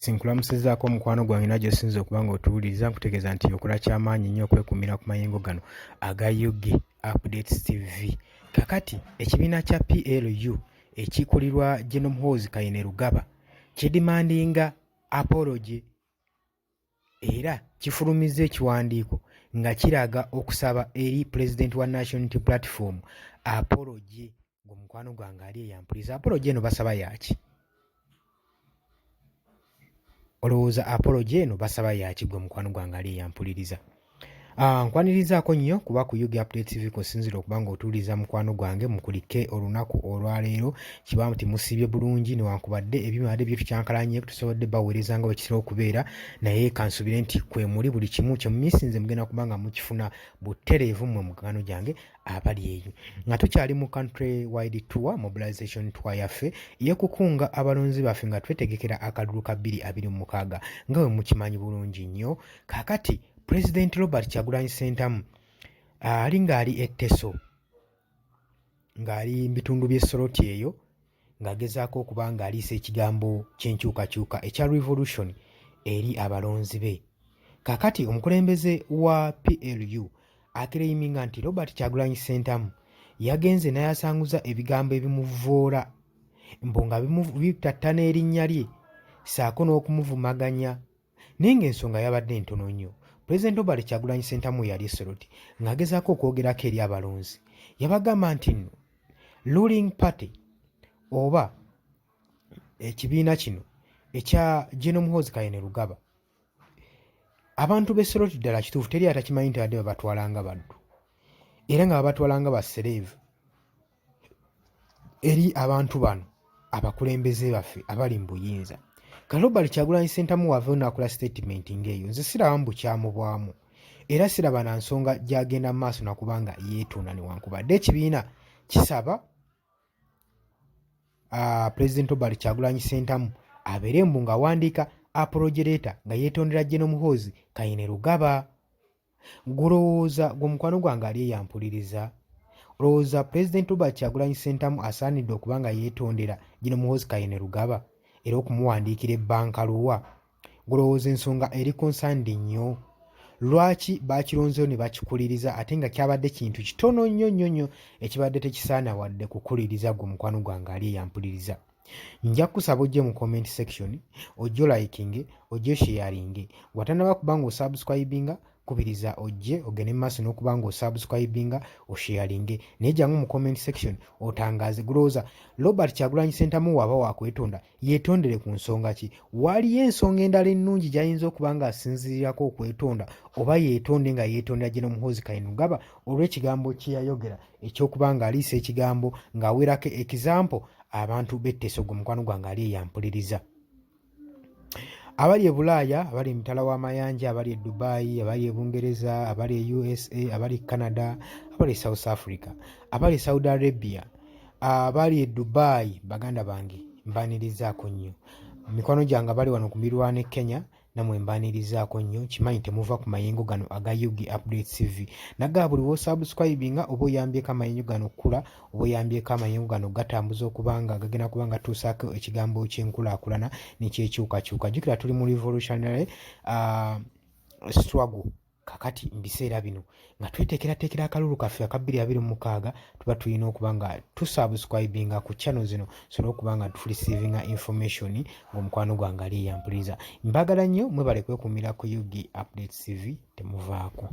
Sinkulamusizaako mukwano gwange najjo sinza okuba ng'otuwuliriza nkutegeeza nti okola kyamaanyi nnyo okwekumira ku mayengo gano aga Yugi Updates TV. Kakati ekibiina kya PLU ekikulirwa General Muhoozi Kainerugaba kidimandinga apology era kifulumizza ekiwandiiko nga kiraga okusaba eri President wa National Unity Platform apology. Ng'omukwano gwange ali eyampuliza apology eno basaba yaki? Olowooza apology eno basaba yaki gwe mukwano gwange ali eyampuliriza? Nkwanirizaako nnyo kuba ku Yugi Update TV kusinzira okuba ng'otuwuliriza mukwano gwange mukulike olunaku olwaleero kiba nti musibye bulungi newankubadde ebibadde byetukyankalanye tusobodde baweereza nga bwe kitera okubeera naye kansubire nti kwe muli buli kimu kye mumisinze mugenda kuba nga mukifuna butereevu mmwe mugano gyange abali eyo nga tukyali mu country wide tour mobilization tour yaffe y'ekukunga abalonzi baffe nga twetegekera akalulu ka 2026 nga bwe mukimanyi bulungi nnyo. Kaakati President Robert Kyagulanyi Ssentamu ali ng'ali etteso ng'ali mbitundu by'Essoroti eyo ng'agezaako okuba ng'aliisa ekigambo ky'enkyukakyuka ekya revolution eri abalonzi be. Kaakati omukulembeze wa PLU akereyiminga nti Robert Kyagulanyi Ssentamu yagenze n'ayasanguza ebigambo ebimuvvoola mbu nga bitatta n'erinnya lye ssaako n'okumuvumaganya naye ng'ensonga yabadde ntono nnyo. President Robert Kyagulanyi Ssentamu yali Essoroti ng'agezaako okwogerako eri abalonzi yabagamba nti nno ruling party oba ekibiina kino ekya General Muhoozi Kainerugaba abantu b'Essoroti ddala kituufu teri atakimanyi nti badde babatwalanga baddu era nga babatwalanga bassereevu eri abantu bano abakulembeze baffe abali mu buyinza. Robert Kyagulanyi Ssentamu wava n'akola statement ng'eyo nze siraba bukyamubwamu era siraba na nsonga gy'agenda mu maaso nakubanga yeetunda newankubadde ekibiina kisaba President Robert Kyagulanyi Ssentamu abeere mbu ng'awandiika apology letter nga yeetondera General Muhoozi Kainerugaba. Gulowooza gwe mukwano gwange ali eyampuliriza olowooza President Robert Kyagulanyi Ssentamu asaanidde okuba nga yeetondera General Muhoozi Kainerugaba era okumuwandiikira ebbankaluwa? Gulowooza ensonga eri concerned nnyo. Lwaki baakironzeyo ne bakikuliriza ate nga kyabadde kintu kitono nnyo nnyo nnyo ekibadde tekisaana wadde kukuliriza gwe mukwano gwange ali eyampuliriza? Nja kusaba ojje mu comment section ojje olikinge ojje sharinge watannaba kuba nga osubscribinga kubiriza ojje ogende mu maaso n'okuba nga osubscribinga osharinge naye jangu mu comment section otangaze. Gulowooza Robert Kyagulanyi Ssentamu waba wakwetonda yeetondere ku nsonga ki? Waliyo ensonga endala ennungi gy'ayinza okuba nga asinzirirako okwetonda oba yeetonde nga yeetondera General Muhoozi Kainerugaba olw'ekigambo kye yayogera eky'okuba nga aliisa ekigambo ng'awerako example abantu b'etteso gwe mukwano gwange ali eyampuliriza. Abali e Bulaaya, abali emitala w'amayanja, abali e Dubai, abali e Bungereza, abali e USA, abali e Canada, abali e South Africa, abali e Saudi Arabia, abali e Dubai, baganda bange mbanirizaako nnyo. Mikwano gyange abali wano ku mirwana e Kenya namwe mbanirizaako nnyo. Kimanyi temuva ku mayengo gano aga Yugi Updates TV naga buli w'osubscribinga oba oyambyeko amayengo gano okula oba oyambyeko amayengo gano gatambuza okubanga gagenda kuba nga tuusaako ekigambo ky'enkulaakulana nekyekyukakyuka. Jjukira tuli mu revolutionary struggle kakati mu biseera bino nga tweteekerateekera akalulu kaffe aka 2026 tuba tulina okuba nga tusubscribinga ku channel zino sobola okuba nga tureceivinga information ng'omukwano gwange ali eyampuliriza. Mbagala nnyo mwebale kwekumira ku Yugi Updates TV temuvaako.